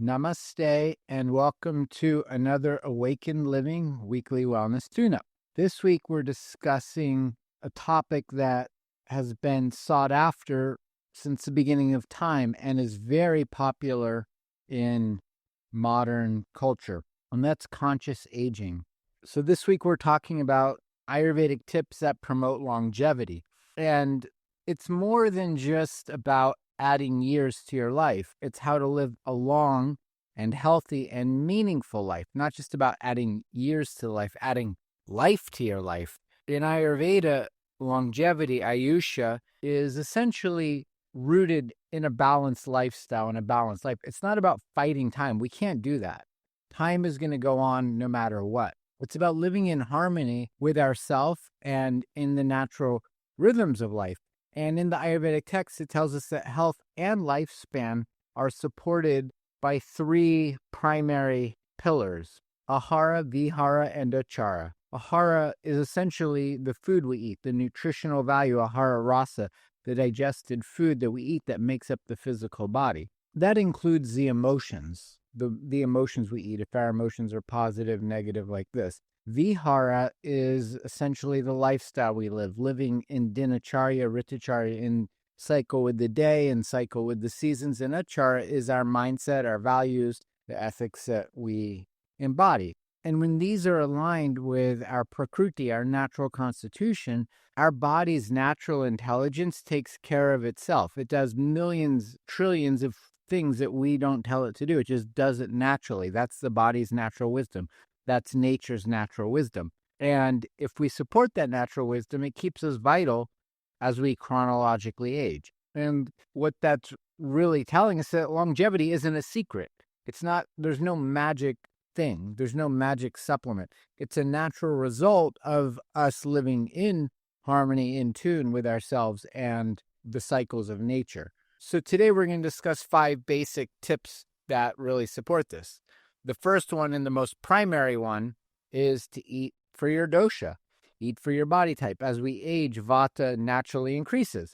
Namaste and welcome to another Awakened Living Weekly Wellness Tune-Up. This week we're discussing a topic that has been sought after since the beginning of time and is very popular in modern culture, and that's conscious aging. So this week we're talking about Ayurvedic tips that promote longevity. And it's more than just about adding years to your life. It's how to live a long and healthy and meaningful life, not just about adding years to life, adding life to your life. In Ayurveda, longevity, Ayusha, is essentially rooted in a balanced lifestyle and a balanced life. It's not about fighting time. We can't do that. Time is going to go on no matter what. It's about living in harmony with ourselves and in the natural rhythms of life. And in the Ayurvedic text, it tells us that health and lifespan are supported by three primary pillars: ahara, vihara, and achara. Ahara is essentially the food we eat, the nutritional value, ahara rasa, the digested food that we eat that makes up the physical body. That includes the emotions, the emotions we eat, if our emotions are positive, negative, like this. Vihara is essentially the lifestyle we live, living in dinacharya, ritacharya, in cycle with the day and cycle with the seasons. And achara is our mindset, our values, the ethics that we embody. And when these are aligned with our prakriti, our natural constitution, our body's natural intelligence takes care of itself. It does millions, trillions of things that we don't tell it to do. It just does it naturally. That's the body's natural wisdom. That's nature's natural wisdom. And if we support that natural wisdom, it keeps us vital as we chronologically age. And what that's really telling us that longevity isn't a secret. It's not, there's no magic thing. There's no magic supplement. It's a natural result of us living in harmony, in tune with ourselves and the cycles of nature. So today we're going to discuss 5 basic tips that really support this. The first one and the most primary one is to eat for your dosha, eat for your body type. As we age, vata naturally increases,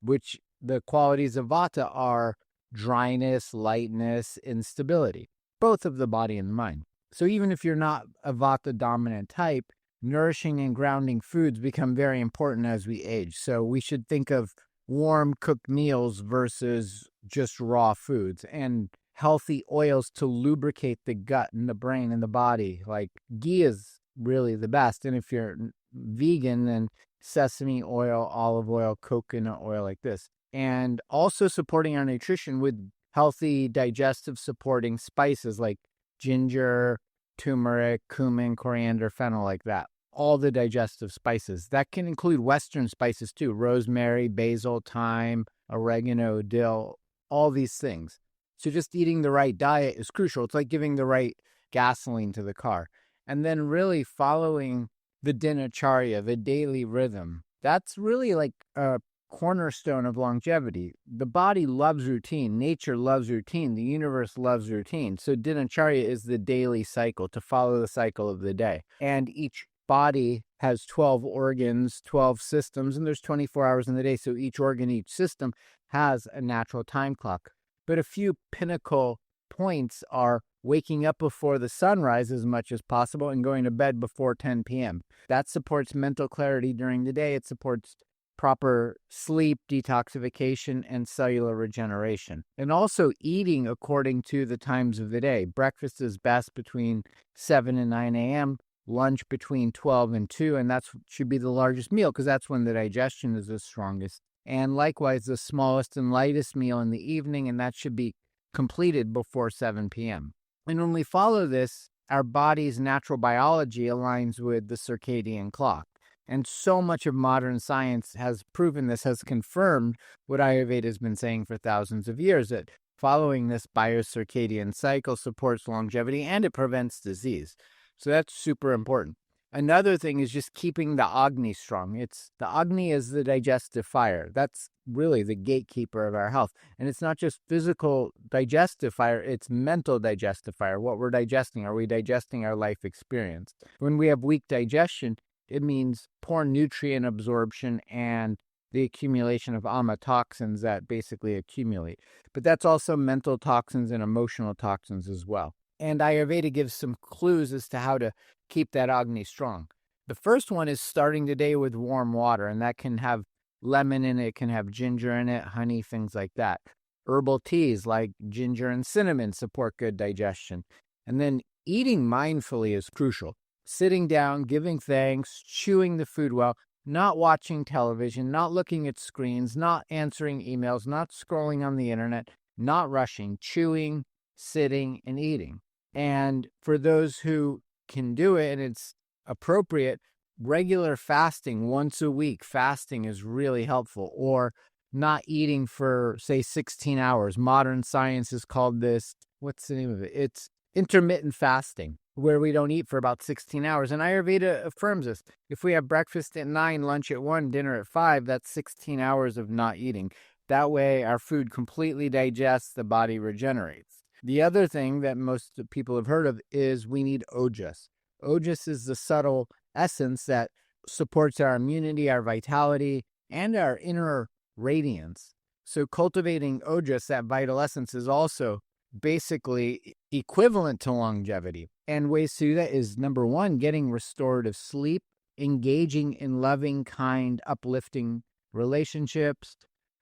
which the qualities of vata are dryness, lightness, instability, both of the body and the mind. So even if you're not a vata dominant type, nourishing and grounding foods become very important as we age. So we should think of warm cooked meals versus just raw foods, and healthy oils to lubricate the gut and the brain and the body. Like ghee is really the best. And if you're vegan, then sesame oil, olive oil, coconut oil, like this. And also supporting our nutrition with healthy digestive supporting spices like ginger, turmeric, cumin, coriander, fennel, like that. All the digestive spices. That can include Western spices too: rosemary, basil, thyme, oregano, dill, all these things. So just eating the right diet is crucial. It's like giving the right gasoline to the car. And then really following the dinacharya, the daily rhythm. That's really like a cornerstone of longevity. The body loves routine. Nature loves routine. The universe loves routine. So dinacharya is the daily cycle, to follow the cycle of the day. And each body has 12 organs, 12 systems, and there's 24 hours in the day. So each organ, each system has a natural time clock. But a few pinnacle points are waking up before the sunrise as much as possible and going to bed before 10 p.m. That supports mental clarity during the day. It supports proper sleep, detoxification, and cellular regeneration. And also eating according to the times of the day. Breakfast is best between 7 and 9 a.m., lunch between 12 and 2, and that should be the largest meal because that's when the digestion is the strongest. And likewise, the smallest and lightest meal in the evening, and that should be completed before 7 p.m. And when we follow this, our body's natural biology aligns with the circadian clock. And so much of modern science has proven this, has confirmed what Ayurveda has been saying for thousands of years, that following this biocircadian cycle supports longevity and it prevents disease. So that's super important. Another thing is just keeping the Agni strong. The Agni is the digestive fire. That's really the gatekeeper of our health. And it's not just physical digestive fire, it's mental digestive fire. What we're digesting, are we digesting our life experience? When we have weak digestion, it means poor nutrient absorption and the accumulation of ama toxins that basically accumulate. But that's also mental toxins and emotional toxins as well. And Ayurveda gives some clues as to how to keep that Agni strong. The first one is starting the day with warm water, and that can have lemon in it, can have ginger in it, honey, things like that. Herbal teas like ginger and cinnamon support good digestion. And then eating mindfully is crucial. Sitting down, giving thanks, chewing the food well, not watching television, not looking at screens, not answering emails, not scrolling on the internet, not rushing, chewing, sitting, and eating. And for those who can do it and it's appropriate, regular fasting once a week, fasting is really helpful. Or not eating for, say, 16 hours. Modern science has called this, what's the name of it? It's intermittent fasting, where we don't eat for about 16 hours. And Ayurveda affirms this. If we have breakfast at 9, lunch at 1, dinner at 5, that's 16 hours of not eating. That way, our food completely digests, the body regenerates. The other thing that most people have heard of is we need Ojas. Ojas is the subtle essence that supports our immunity, our vitality, and our inner radiance. So cultivating Ojas, that vital essence, is also basically equivalent to longevity. And ways to do that is, number one, getting restorative sleep, engaging in loving, kind, uplifting relationships,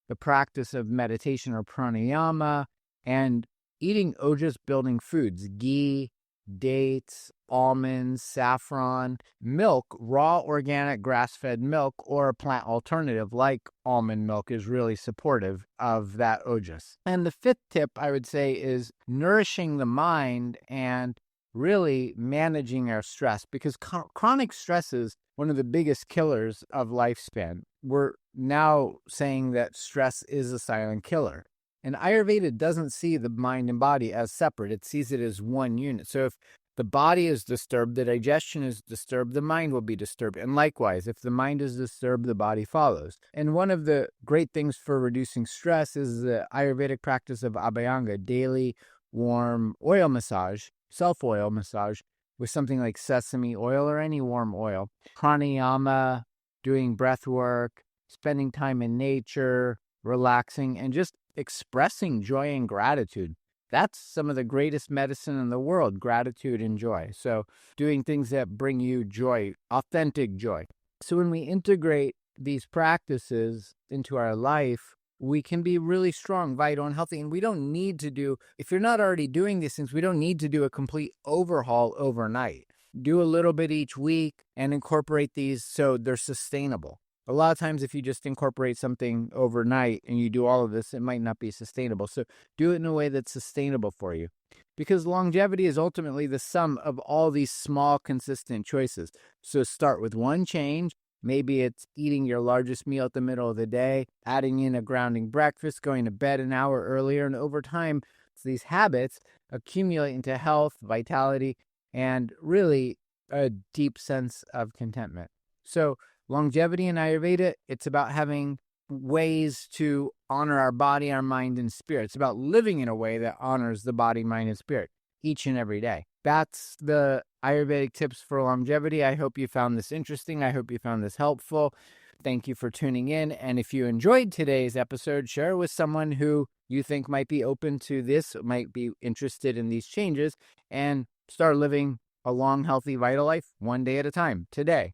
the practice of meditation or pranayama, and eating Ojas building foods, ghee, dates, almonds, saffron, milk, raw organic grass-fed milk, or a plant alternative like almond milk is really supportive of that Ojas. And the fifth tip, I would say, is nourishing the mind and really managing our stress, because chronic stress is one of the biggest killers of lifespan. We're now saying that stress is a silent killer. And Ayurveda doesn't see the mind and body as separate. It sees it as one unit. So if the body is disturbed, the digestion is disturbed, the mind will be disturbed. And likewise, if the mind is disturbed, the body follows. And one of the great things for reducing stress is the Ayurvedic practice of abhyanga, daily warm oil massage, self-oil massage, with something like sesame oil or any warm oil. Pranayama, doing breath work, spending time in nature, relaxing, and just expressing joy and gratitude. That's some of the greatest medicine in the world, gratitude and joy. So doing things that bring you joy, authentic joy. So when we integrate these practices into our life, we can be really strong, vital, and healthy. And we don't need to do, if you're not already doing these things, we don't need to do a complete overhaul overnight. Do a little bit each week and incorporate these so they're sustainable. A lot of times, if you just incorporate something overnight and you do all of this, it might not be sustainable. So do it in a way that's sustainable for you. Because longevity is ultimately the sum of all these small, consistent choices. So start with one change. Maybe it's eating your largest meal at the middle of the day, adding in a grounding breakfast, going to bed an hour earlier. And over time, these habits accumulate into health, vitality, and really a deep sense of contentment. So longevity in Ayurveda, it's about having ways to honor our body, our mind, and spirit. It's about living in a way that honors the body, mind, and spirit each and every day. That's the Ayurvedic tips for longevity. I hope you found this interesting. I hope you found this helpful. Thank you for tuning in. And if you enjoyed today's episode, share it with someone who you think might be open to this, might be interested in these changes, and start living a long, healthy, vital life one day at a time today.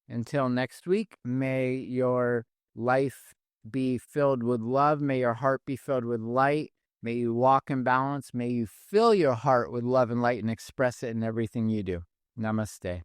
Until next week, may your life be filled with love. May your heart be filled with light. May you walk in balance. May you fill your heart with love and light and express it in everything you do. Namaste.